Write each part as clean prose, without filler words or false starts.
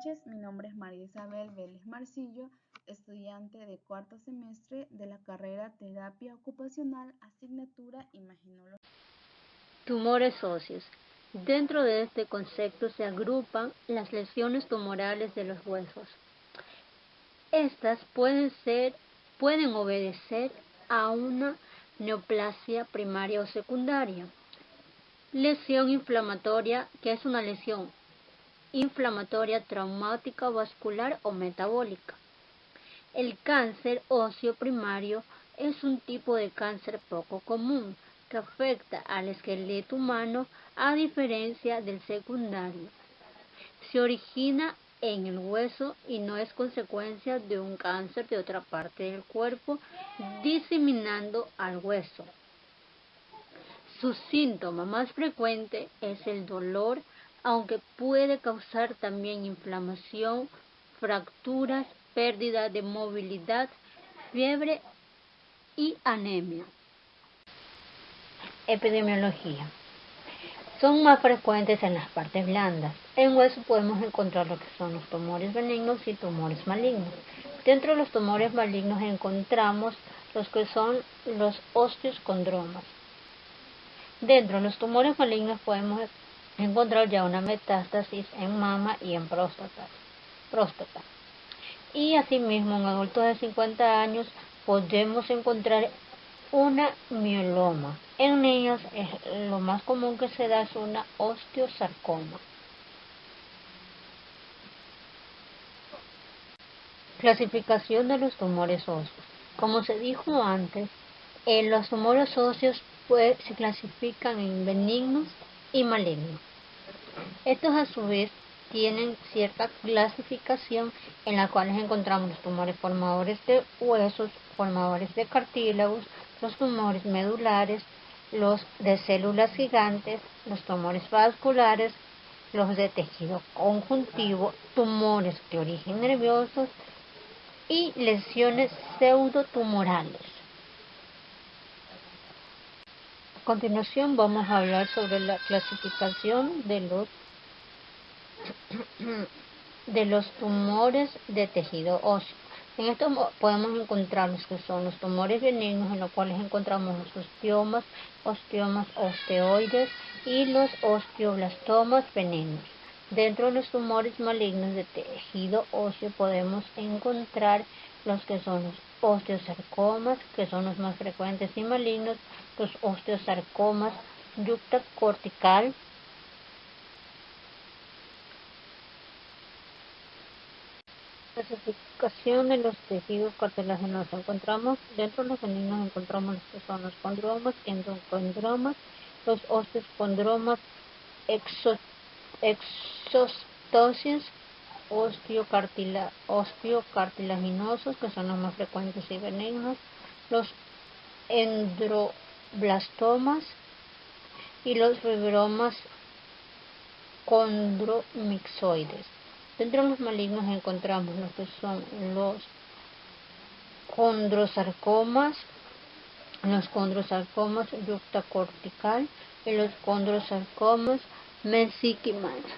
noches, mi nombre es María Isabel Vélez Marcillo, estudiante de cuarto semestre de la carrera Terapia Ocupacional, asignatura Imagenología. Tumores óseos. Dentro de este concepto se agrupan las lesiones tumorales de los huesos. Estas pueden obedecer a una neoplasia primaria o secundaria. Lesión inflamatoria, que es una lesión inflamatoria traumática vascular o metabólica. El cáncer óseo primario es un tipo de cáncer poco común que afecta al esqueleto humano a diferencia del secundario. Se origina en el hueso y no es consecuencia de un cáncer de otra parte del cuerpo diseminando al hueso. Su síntoma más frecuente es el dolor, aunque puede causar también inflamación, fracturas, pérdida de movilidad, fiebre y anemia. Epidemiología. Son más frecuentes en las partes blandas. En hueso podemos encontrar lo que son los tumores benignos y tumores malignos. Dentro de los tumores malignos encontramos los que son los osteocondromas. Dentro de los tumores malignos podemos encontrar ya una metástasis en mama y en próstata. Y asimismo en adultos de 50 años podemos encontrar una mieloma. En niños lo más común que se da es una osteosarcoma. Clasificación de los tumores óseos. Como se dijo antes, los tumores óseos se clasifican en benignos y malignos. Estos a su vez tienen cierta clasificación en la cual encontramos los tumores formadores de huesos, formadores de cartílagos, los tumores medulares, los de células gigantes, los tumores vasculares, los de tejido conjuntivo, tumores de origen nervioso y lesiones pseudotumorales. A continuación vamos a hablar sobre la clasificación de los tumores de tejido óseo. En esto podemos encontrar los que son los tumores benignos, en los cuales encontramos los osteomas osteoides y los osteoblastomas benignos. Dentro de los tumores malignos de tejido óseo podemos encontrar los que son los osteosarcomas, que son los más frecuentes y malignos, los osteosarcomas yuctacortical, clasificación de los tejidos cartilaginosos. Encontramos dentro de los benignos encontramos los que son los condromas, endocondromas, los osteocondromas, exostosis, osteocartilaginosos, que son los más frecuentes y benignos, los endroblastomas y los fibromas condromixoides. Dentro de los malignos encontramos lo que son los condrosarcomas yuctacortical y los condrosarcomas mesenquimales.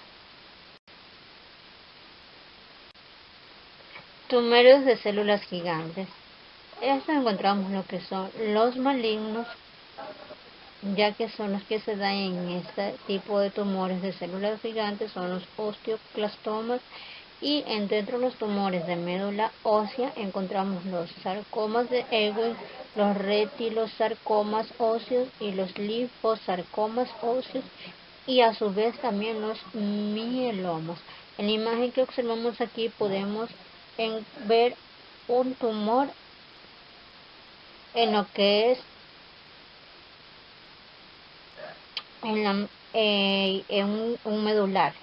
Tumores de células gigantes. Estos encontramos lo que son los malignos, ya que son los que se dan en este tipo de tumores de células gigantes, son los osteoclastomas, y dentro de los tumores de médula ósea encontramos los sarcomas de Ewing, los retilosarcomas óseos y los linfosarcomas óseos, y a su vez también los mielomas. En la imagen que observamos aquí podemos ver un tumor en lo que es en un medular.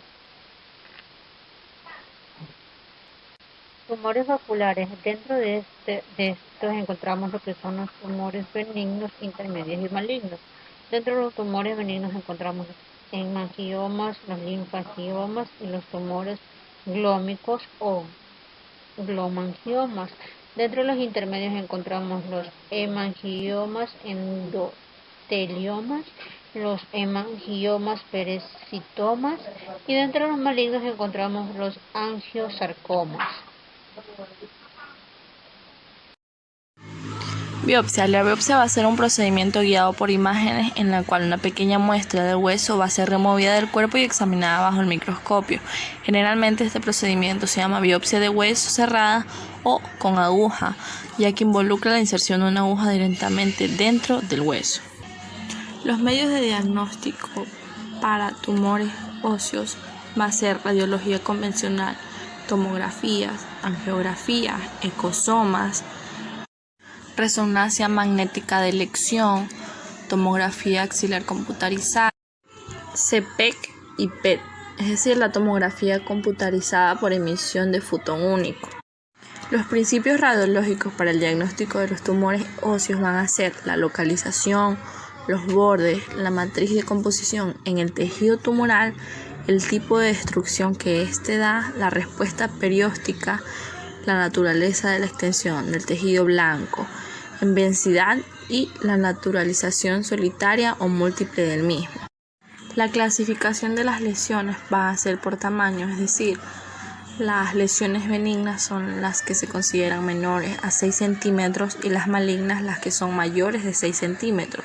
Tumores vasculares. Dentro de estos encontramos lo que son los tumores benignos, intermedios y malignos. Dentro de los tumores benignos encontramos hemangiomas, los linfangiomas y los tumores glómicos o glomangiomas. Dentro de los intermedios encontramos los hemangiomas, endoteliomas los hemangiomas, perecitomas, y dentro de los malignos encontramos los angiosarcomas. Biopsia. La biopsia va a ser un procedimiento guiado por imágenes en la cual una pequeña muestra del hueso va a ser removida del cuerpo y examinada bajo el microscopio. Generalmente este procedimiento se llama biopsia de hueso cerrada o con aguja, ya que involucra la inserción de una aguja directamente dentro del hueso. Los medios de diagnóstico para tumores óseos va a ser radiología convencional, tomografías, angiografías, ecosomas, resonancia magnética de elección, tomografía axilar computarizada, CPEC y PET, es decir, la tomografía computarizada por emisión de fotón único. Los principios radiológicos para el diagnóstico de los tumores óseos van a ser la localización, los bordes, la matriz de composición en el tejido tumoral, el tipo de destrucción que éste da, la respuesta perióstica, la naturaleza de la extensión del tejido blanco en densidad y la naturalización solitaria o múltiple del mismo. La clasificación de las lesiones va a ser por tamaño, es decir, las lesiones benignas son las que se consideran menores a 6 centímetros y las malignas las que son mayores de 6 centímetros.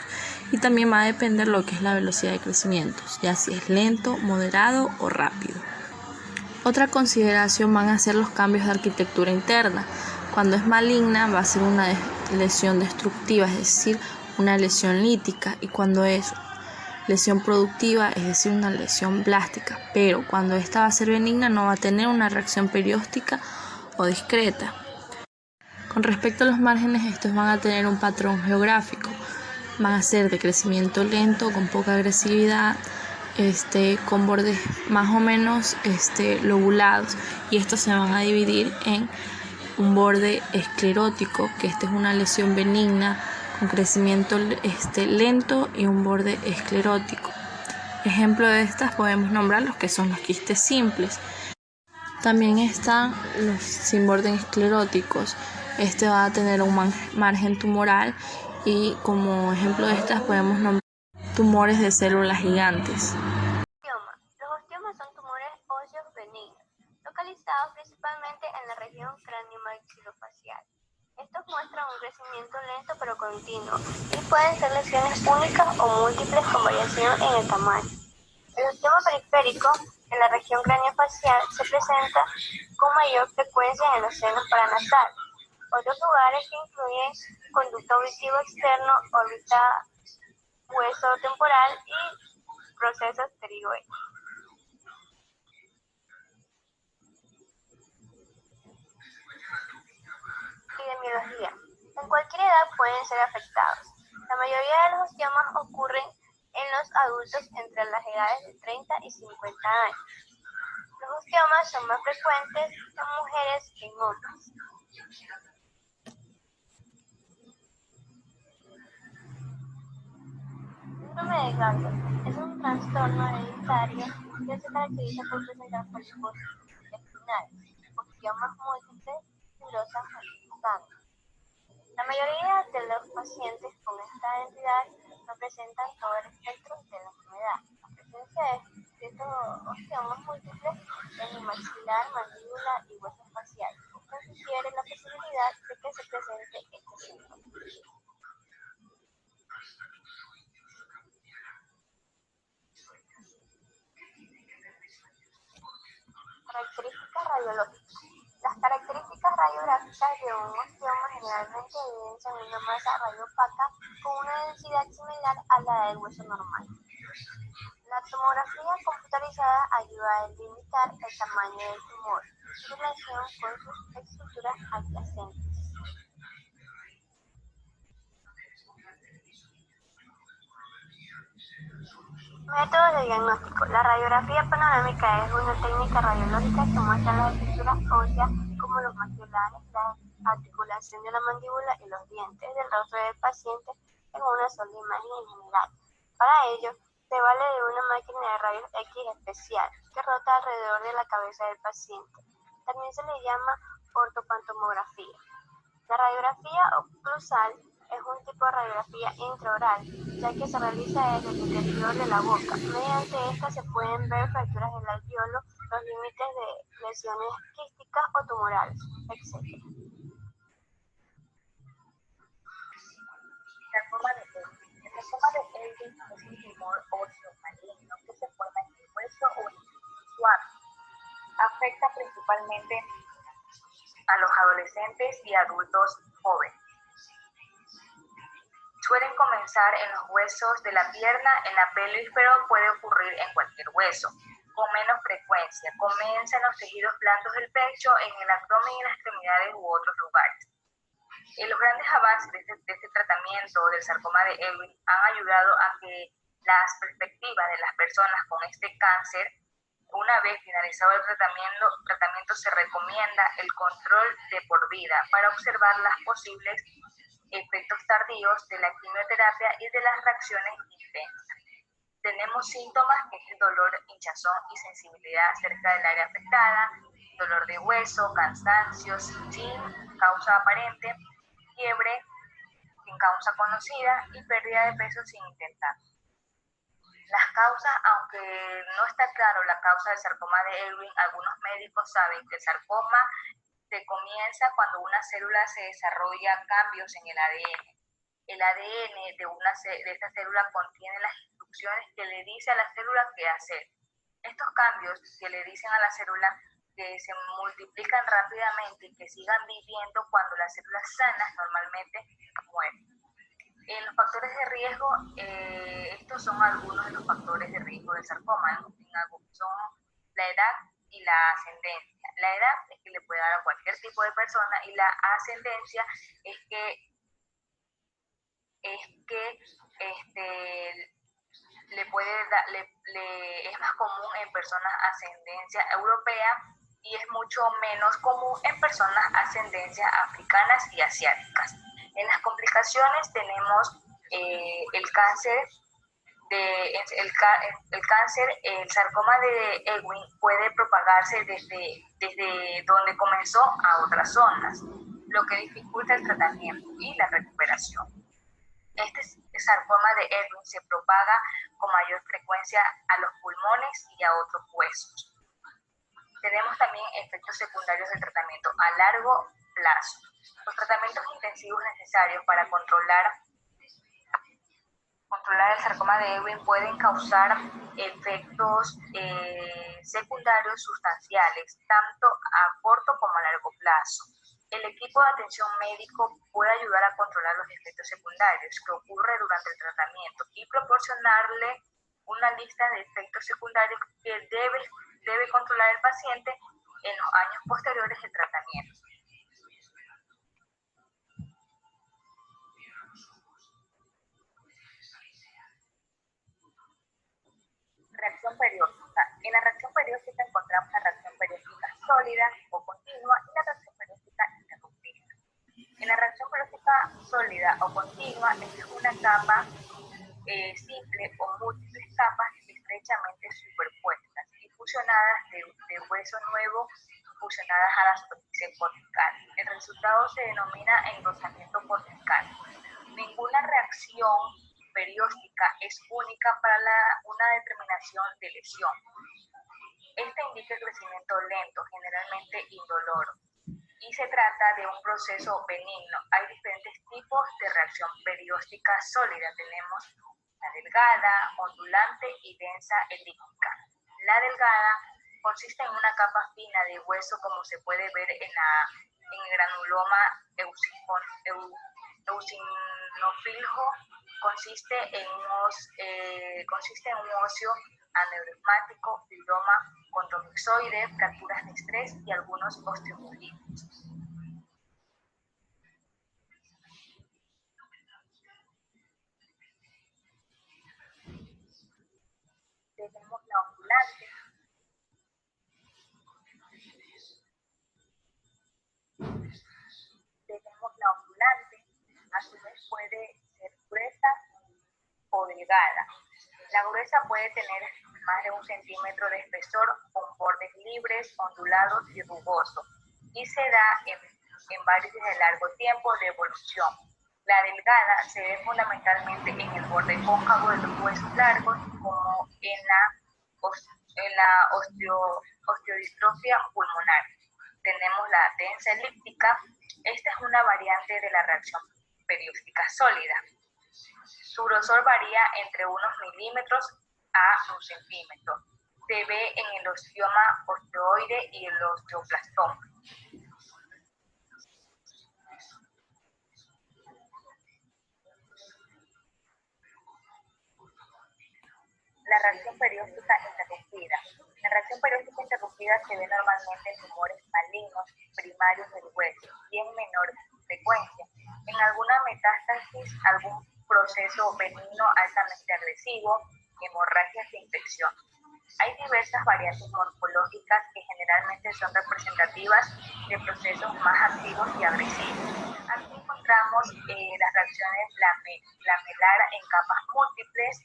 Y también va a depender lo que es la velocidad de crecimiento, ya si es lento, moderado o rápido. Otra consideración van a ser los cambios de arquitectura interna. Cuando es maligna va a ser una lesión destructiva, es decir, una lesión lítica, y cuando es lesión productiva, es decir, una lesión blástica, pero cuando esta va a ser benigna no va a tener una reacción perióstica o discreta. Con respecto a los márgenes, estos van a tener un patrón geográfico, van a ser de crecimiento lento, con poca agresividad, con bordes más o menos lobulados, y estos se van a dividir en un borde esclerótico, que esta es una lesión benigna con crecimiento lento, y un borde esclerótico. Ejemplo de estas podemos nombrar los que son los quistes simples. También están los sin bordes escleróticos. Este va a tener un margen tumoral, y como ejemplo de estas podemos nombrar tumores de células gigantes. Los osteomas son tumores óseos benignos, localizados principalmente en la región craniomaxilofacial. Estos muestran un crecimiento lento pero continuo y pueden ser lesiones únicas o múltiples con variación en el tamaño. El osteoma periférico en la región craniofacial se presenta con mayor frecuencia en los senos paranasales. Otros lugares que incluyen conducto auditivo externo, órbita hueso temporal y procesos pterigoides. Epidemiología. En cualquier edad pueden ser afectados. La mayoría de los osteomas ocurren en los adultos entre las edades de 30 y 50 años. Los osteomas son más frecuentes en mujeres que en hombres. Síndrome de Gardner es un trastorno hereditario que se caracteriza por presentar pólipos intestinales, osteomas múltiples, fibrosas resistentes. La mayoría de los pacientes con esta entidad no presentan todo el espectro de la enfermedad. La presencia de estos osteomas múltiples en el maxilar, mandíbula y hueso facial no sugiere la posibilidad de que se presente este síndrome. Características radiológicas. Las características radiográficas de un osteoma generalmente evidencian una masa radiopaca con una densidad similar a la del hueso normal. La tomografía computarizada ayuda a delimitar el tamaño del tumor en relación con sus estructuras adyacentes. Métodos de diagnóstico. La radiografía panorámica es una técnica radiológica que muestra las estructuras óseas como los maxilares, la articulación de la mandíbula y los dientes del rostro del paciente en una sola imagen en general. Para ello, se vale de una máquina de rayos X especial que rota alrededor de la cabeza del paciente. También se le llama ortopantomografía. La radiografía oclusal Es un tipo de radiografía intraoral, ya que se realiza desde el interior de la boca. Mediante esta se pueden ver fracturas del alveolo, los límites de lesiones quísticas o tumorales, etc. Sarcoma de Ewing. El sarcoma de Ewing es un tumor óseo maligno que se forma en el hueso o en el tejido suave. Afecta principalmente a los adolescentes y adultos jóvenes. Suelen comenzar en los huesos de la pierna, en la pelvis, pero puede ocurrir en cualquier hueso. Con menos frecuencia, comienza en los tejidos blandos del pecho, en el abdomen y en las extremidades u otros lugares. Los grandes avances de este tratamiento del sarcoma de Ewing han ayudado a que las perspectivas de las personas con este cáncer, una vez finalizado el tratamiento se recomienda el control de por vida para observar las posibles efectos tardíos de la quimioterapia y de las reacciones intensas. Tenemos síntomas que es el dolor, hinchazón y sensibilidad cerca del área afectada, dolor de hueso, cansancio sin causa aparente, fiebre sin causa conocida y pérdida de peso sin intentar. Las causas, aunque no está claro la causa del sarcoma de Ewing, algunos médicos saben que el sarcoma se comienza cuando una célula se desarrolla cambios en el ADN. El ADN de esta célula contiene las instrucciones que le dice a la célula qué hacer. Estos cambios que le dicen a la célula que se multiplican rápidamente y que sigan viviendo cuando las células sanas normalmente mueren. Los factores de riesgo, estos son algunos de los factores de riesgo del sarcoma, son la edad y la ascendencia. La edad es que le puede dar a cualquier tipo de persona y la ascendencia es que es más común en personas ascendencia europea y es mucho menos común en personas ascendencia africanas y asiáticas. En las complicaciones tenemos el cáncer, el sarcoma de Ewing puede propagarse desde donde comenzó a otras zonas, lo que dificulta el tratamiento y la recuperación. Este sarcoma de Ewing se propaga con mayor frecuencia a los pulmones y a otros huesos. Tenemos también efectos secundarios del tratamiento a largo plazo. Los tratamientos intensivos necesarios para controlar el sarcoma de Ewing pueden causar efectos secundarios sustanciales, tanto a corto como a largo plazo. El equipo de atención médico puede ayudar a controlar los efectos secundarios que ocurren durante el tratamiento y proporcionarle una lista de efectos secundarios que debe controlar el paciente en los años posteriores al tratamiento. Reacción periódica. En la reacción periódica encontramos la reacción periódica sólida o continua y la reacción periódica interrumpida. En la reacción periódica sólida o continua es una capa simple o múltiples capas estrechamente superpuestas y fusionadas de hueso nuevo fusionadas a la superficie cortical. El resultado se denomina engrosamiento cortical. Ninguna reacción periódica es única para una determinación de lesión. Esta indica el crecimiento lento, generalmente indoloro, y se trata de un proceso benigno. Hay diferentes tipos de reacción periódica sólida. Tenemos la delgada, ondulante y densa elíptica. La delgada consiste en una capa fina de hueso, como se puede ver en el granuloma eosinofílico. Consiste en un óseo aneurismático, fibroma condromixoide, fracturas de estrés y algunos osteomielitis. Tenemos la ondulante. A su vez puede ser gruesa o delgada. La gruesa puede tener más de 1 centímetro de espesor, con bordes libres, ondulados y rugosos, y se da en varices de largo tiempo de evolución. La delgada se ve fundamentalmente en el borde cóncavo de los huesos largos, como en la osteodistrofia pulmonar. Tenemos la densa elíptica. Esta es una variante de la reacción perióstica sólida. Su grosor varía entre unos milímetros a un centímetro. Se ve en el osteoma osteoide y el osteoblastoma. La reacción perióstica interrumpida. La reacción perióstica interrumpida se ve normalmente en tumores malignos primarios del hueso y en menor frecuencia. En alguna metástasis, algún proceso benigno altamente agresivo, hemorragias e infección. Hay diversas variantes morfológicas que generalmente son representativas de procesos más activos y agresivos. Aquí encontramos las reacciones lamelar en capas múltiples,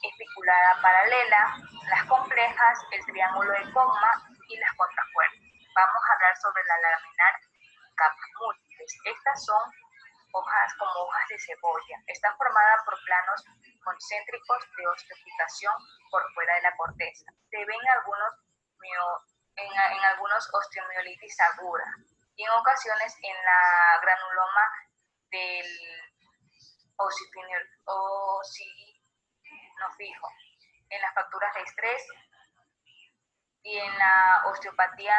espiculada paralela, las complejas, el triángulo de Cogma y las contrafuertes. Vamos a hablar sobre la laminar capas múltiples. Estas son hojas como hojas de cebolla. Está formada por planos concéntricos de osteoficación por fuera de la corteza. Se ven en algunos osteomielitis aguda y en ocasiones en la granuloma del fijo, en las fracturas de estrés y en la osteopatía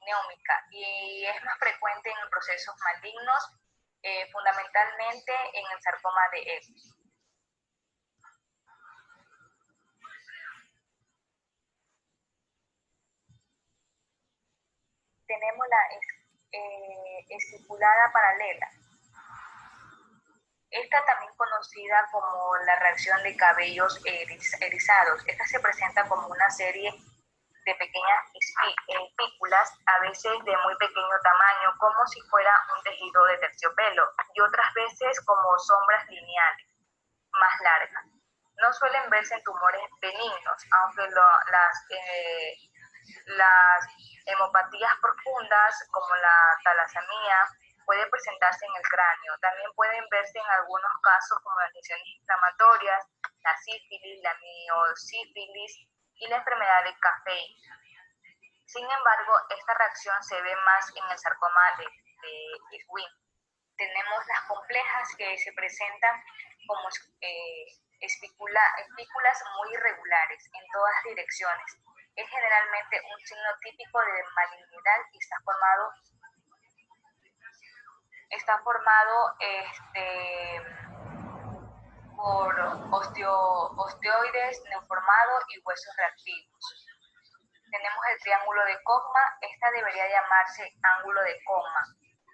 neómica, y es más frecuente en procesos malignos, fundamentalmente en el sarcoma de Ewing. Tenemos la estipulada paralela. Esta también conocida como la reacción de cabellos erizados. Esta se presenta como una serie de pequeñas espículas, a veces de muy pequeño tamaño, como si fuera un tejido de terciopelo, y otras veces como sombras lineales, más largas. No suelen verse en tumores benignos, aunque las hemopatías profundas, como la talasemia, puede presentarse en el cráneo. También pueden verse en algunos casos como las lesiones inflamatorias, la sífilis, la miosífilis y la enfermedad de Caffey. Sin embargo, esta reacción se ve más en el sarcoma de Ewing. Tenemos las complejas, que se presentan como espículas muy irregulares en todas direcciones. Es generalmente un signo típico de malignidad y está formado por osteoides neoformados y huesos reactivos. Tenemos el triángulo de Cogma. Esta debería llamarse ángulo de Cogma,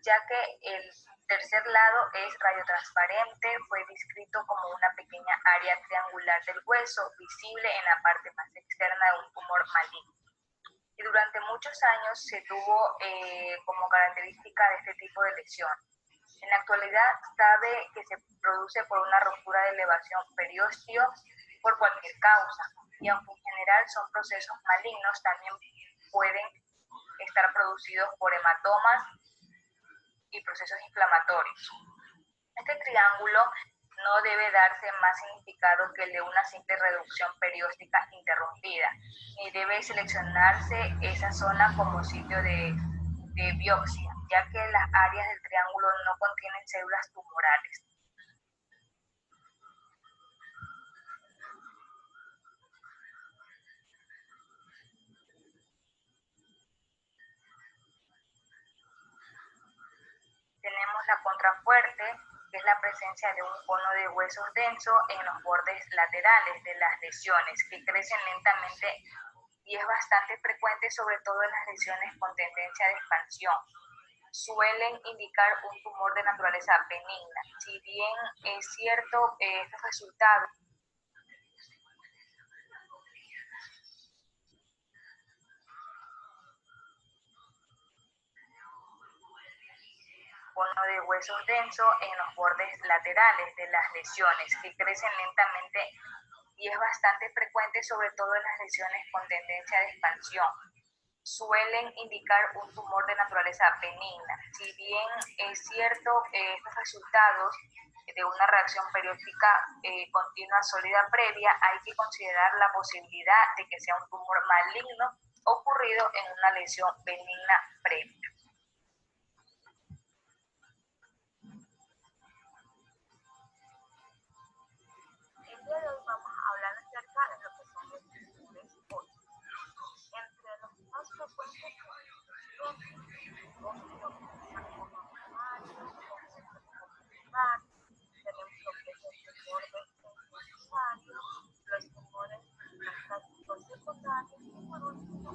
ya que el tercer lado es radiotransparente. Fue descrito como una pequeña área triangular del hueso, visible en la parte más externa de un tumor maligno. Y durante muchos años se tuvo como característica de este tipo de lesión. En la actualidad sabe que se produce por una ruptura de elevación periósteo por cualquier causa, y aunque en general son procesos malignos, también pueden estar producidos por hematomas y procesos inflamatorios. Este triángulo no debe darse más significado que el de una simple reducción perióstica interrumpida, ni debe seleccionarse esa zona como sitio de biopsia, ya que las áreas del triángulo no contienen células tumorales. Tenemos la contrafuerte, que es la presencia de un cono de huesos denso en los bordes laterales de las lesiones, que crecen lentamente y es bastante frecuente, sobre todo en las lesiones con tendencia de expansión. Suelen indicar un tumor de naturaleza benigna. Si bien es cierto, estos resultados cono de huesos denso en los bordes laterales de las lesiones, que crecen lentamente y es bastante frecuente, sobre todo en las lesiones con tendencia de expansión. suelen indicar un tumor de naturaleza benigna. Si bien es cierto, estos resultados de una reacción periódica continua sólida previa, hay que considerar la posibilidad de que sea un tumor maligno ocurrido en una lesión benigna previa. El día de hoy vamos a hablar acerca de lo que son los tumores óseos. Entre los más frecuentes tenemos lo que es el tumor hereditario, los tumores metastáticos secundarios y por último